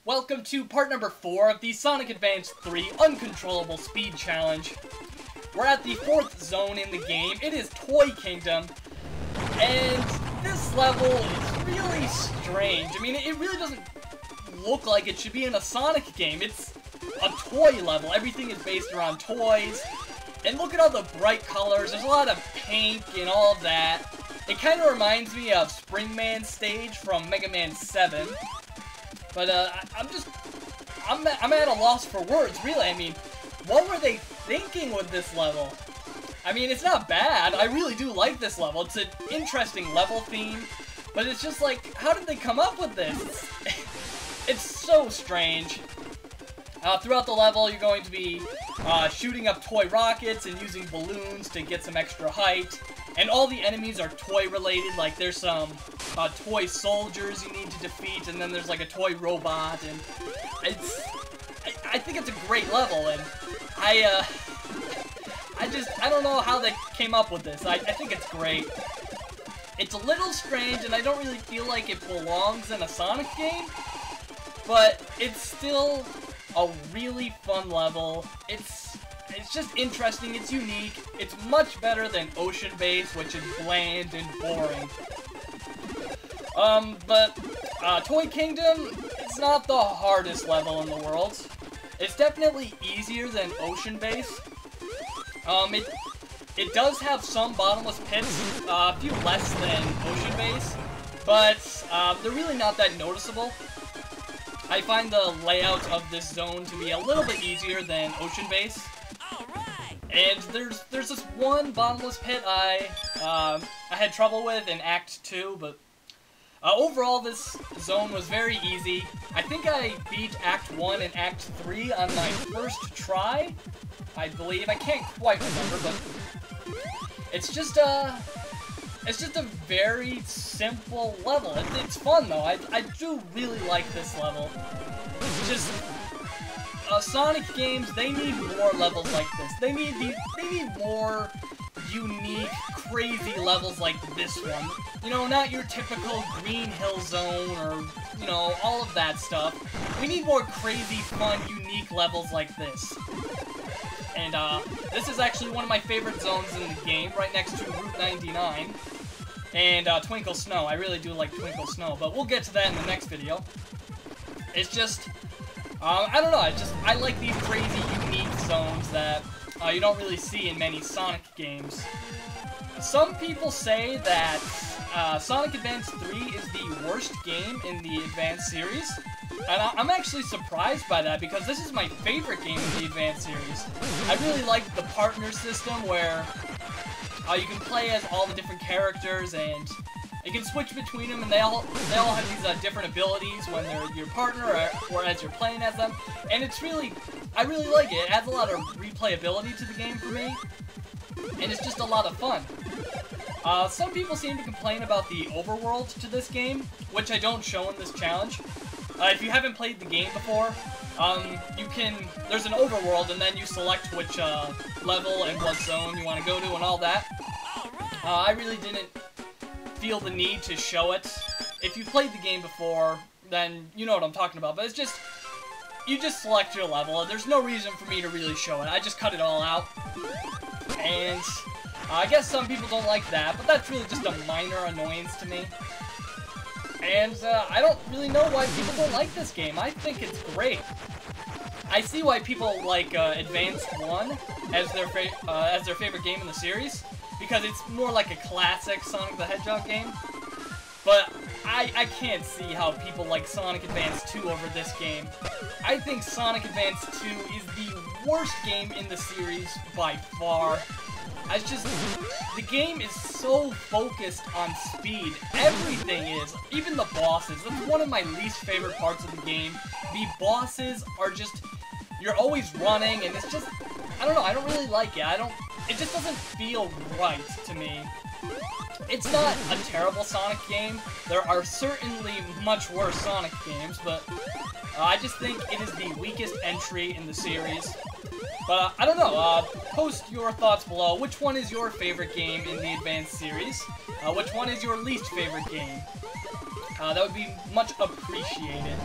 Welcome to part number 4 of the Sonic Advance 3 Uncontrollable Speed Challenge. We're at the 4th zone in the game. It is Toy Kingdom, and this level is really strange. I mean, it really doesn't look like it should be in a Sonic game. It's a toy level. Everything is based around toys, and look at all the bright colors. There's a lot of pink and all of that. It kind of reminds me of Springman's stage from Mega Man 7. But, I'm at a loss for words, really. I mean, what were they thinking with this level? I mean, it's not bad. I really do like this level. It's an interesting level theme. But it's just like, how did they come up with this? It's so strange. Throughout the level, you're going to be shooting up toy rockets and using balloons to get some extra height. And all the enemies are toy-related, like there's some toy soldiers you need to defeat, and then there's like a toy robot, and I think it's a great level, and I don't know how they came up with this. I think it's great. It's a little strange, and I don't really feel like it belongs in a Sonic game, but it's still a really fun level. It's just interesting, it's unique, it's much better than Ocean Base, which is bland and boring. But Toy Kingdom is not the hardest level in the world. It's definitely easier than Ocean Base. It does have some bottomless pits, a few less than Ocean Base, but they're really not that noticeable. I find the layout of this zone to be a little bit easier than Ocean Base. And there's this one bottomless pit I had trouble with in Act 2, but overall this zone was very easy. I think I beat Act 1 and Act 3 on my first try, I believe. I can't quite remember, but it's just a very simple level. It's fun though. I do really like this level. Just Sonic games, they need more levels like this. They need more unique, crazy levels like this one. You know, not your typical Green Hill Zone or, you know, all of that stuff. We need more crazy, fun, unique levels like this. And, this is actually one of my favorite zones in the game, right next to Route 99. And, Twinkle Snow. I really do like Twinkle Snow, but we'll get to that in the next video. It's just, I don't know, I like these crazy, unique zones that you don't really see in many Sonic games. Some people say that Sonic Advance 3 is the worst game in the Advance series. And I'm actually surprised by that, because this is my favorite game in the Advance series. I really like the partner system where you can play as all the different characters, and you can switch between them, and they all have these different abilities when they're your partner or as you're playing as them. And I really like it. It adds a lot of replayability to the game for me, and it's just a lot of fun. Some people seem to complain about the overworld to this game, which I don't show in this challenge. If you haven't played the game before, there's an overworld, and then you select which level and what zone you want to go to and all that. I really didn't feel the need to show it. If you played the game before, then you know what I'm talking about, but it's just, you just select your level, and there's no reason for me to really show it. I just cut it all out, and I guess some people don't like that, but that's really just a minor annoyance to me. And I don't really know why people don't like this game. I think it's great. I see why people like Advance 1 as their favorite game in the series, because it's more like a classic Sonic the Hedgehog game. But I can't see how people like Sonic Advance 2 over this game. I think Sonic Advance 2 is the worst game in the series by far. The game is so focused on speed. Everything is. Even the bosses. That's one of my least favorite parts of the game. The bosses are just, you're always running, and it's just, I don't know, I don't really like it. It just doesn't feel right to me. It's not a terrible Sonic game. There are certainly much worse Sonic games, but I just think it is the weakest entry in the series. But, I don't know, post your thoughts below. Which one is your favorite game in the Advance series? Which one is your least favorite game? That would be much appreciated.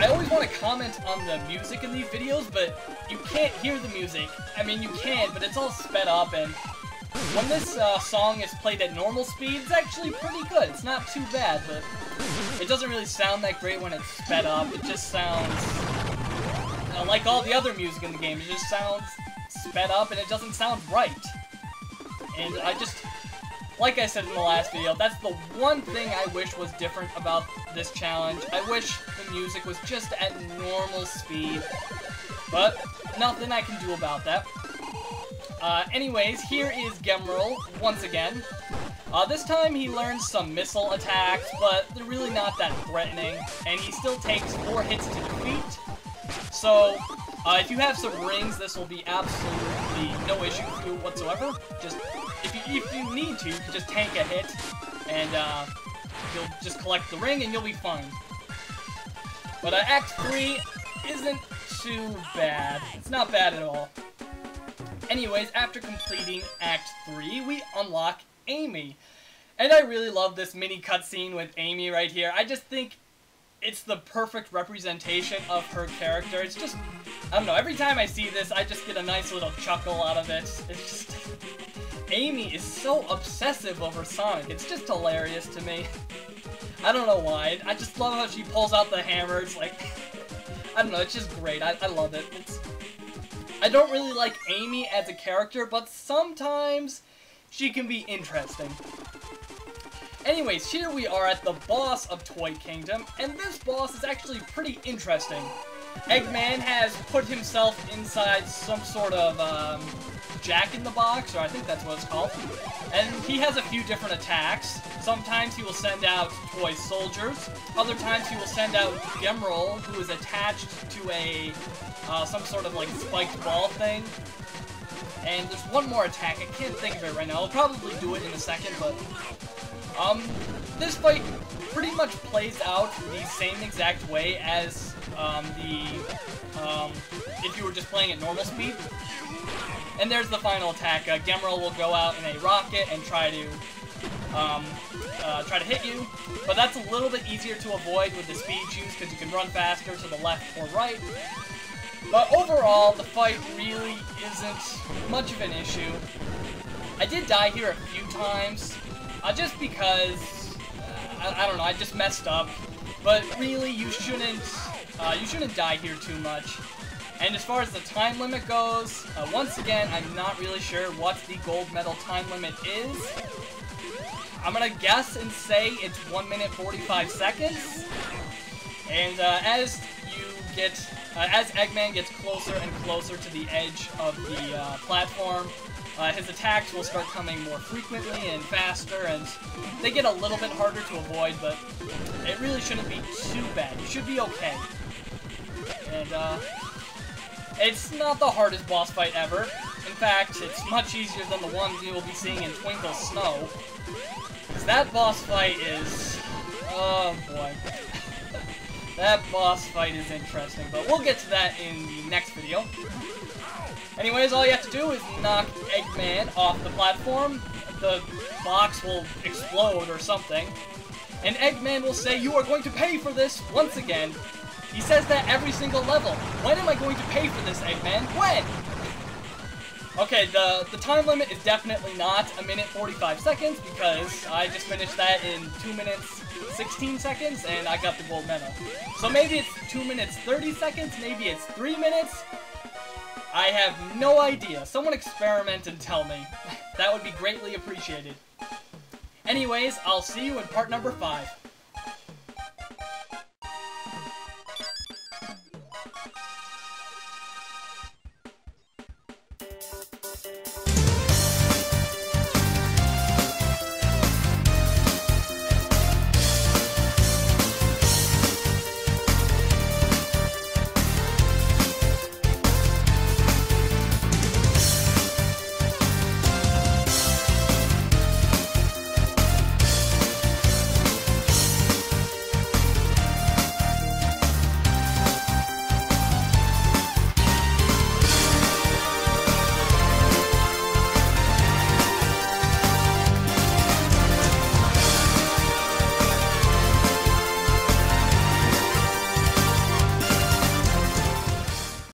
I always want to comment on the music in these videos, but you can't hear the music. I mean, you can, but it's all sped up, and when this song is played at normal speed, it's actually pretty good. It's not too bad, but it doesn't really sound that great when it's sped up. It just sounds, like all the other music in the game, it just sounds sped up, and it doesn't sound right. And I just, like I said in the last video, that's the one thing I wish was different about this challenge. I wish the music was just at normal speed, but nothing I can do about that. Anyways, here is Gemrel once again. This time he learns some missile attacks, but they're really not that threatening, and he still takes 4 hits to defeat. So, if you have some rings, this will be absolutely no issue for you whatsoever. Just, if you need to, you can just tank a hit, and you'll just collect the ring, and you'll be fine. But Act 3 isn't too bad. It's not bad at all. Anyways, after completing Act 3, we unlock Amy. And I really love this mini cutscene with Amy right here. I just think it's the perfect representation of her character. It's just, I don't know, every time I see this, I just get a nice little chuckle out of it. It's just, Amy is so obsessive over Sonic. It's just hilarious to me. I don't know why. I just love how she pulls out the hammers, like, I don't know, it's just great. I love it. I don't really like Amy as a character, but sometimes she can be interesting. Anyways, here we are at the boss of Toy Kingdom, and this boss is actually pretty interesting. Eggman has put himself inside some sort of Jack-in-the-Box, or I think that's what it's called, and he has a few different attacks. Sometimes he will send out toy soldiers, other times he will send out Gemrel, who is attached to a some sort of like spiked ball thing. And there's one more attack, I can't think of it right now. I'll probably do it in a second, but this fight pretty much plays out the same exact way as if you were just playing at normal speed. And there's the final attack. Gemrel will go out in a rocket and try to hit you, but that's a little bit easier to avoid with the speed shoes because you can run faster to the left or right. But overall, the fight really isn't much of an issue. I did die here a few times, just because, I don't know, I just messed up. But really, you shouldn't die here too much. And as far as the time limit goes, once again, I'm not really sure what the gold medal time limit is. I'm gonna guess and say it's 1 minute 45 seconds. And as Eggman gets closer and closer to the edge of the platform, his attacks will start coming more frequently and faster, and they get a little bit harder to avoid, but it really shouldn't be too bad. You should be okay. And it's not the hardest boss fight ever. In fact, it's much easier than the ones you will be seeing in Twinkle Snow. Because that boss fight is... oh boy. That boss fight is interesting, but we'll get to that in the next video. Anyways, all you have to do is knock Eggman off the platform. The box will explode or something. And Eggman will say, "You are going to pay for this once again." He says that every single level. When am I going to pay for this, Eggman? When? Okay, the time limit is definitely not 1 minute 45 seconds because I just finished that in 2 minutes 16 seconds and I got the gold medal. So maybe it's 2 minutes 30 seconds, maybe it's 3 minutes. I have no idea. Someone experiment and tell me. That would be greatly appreciated. Anyways, I'll see you in part number 5.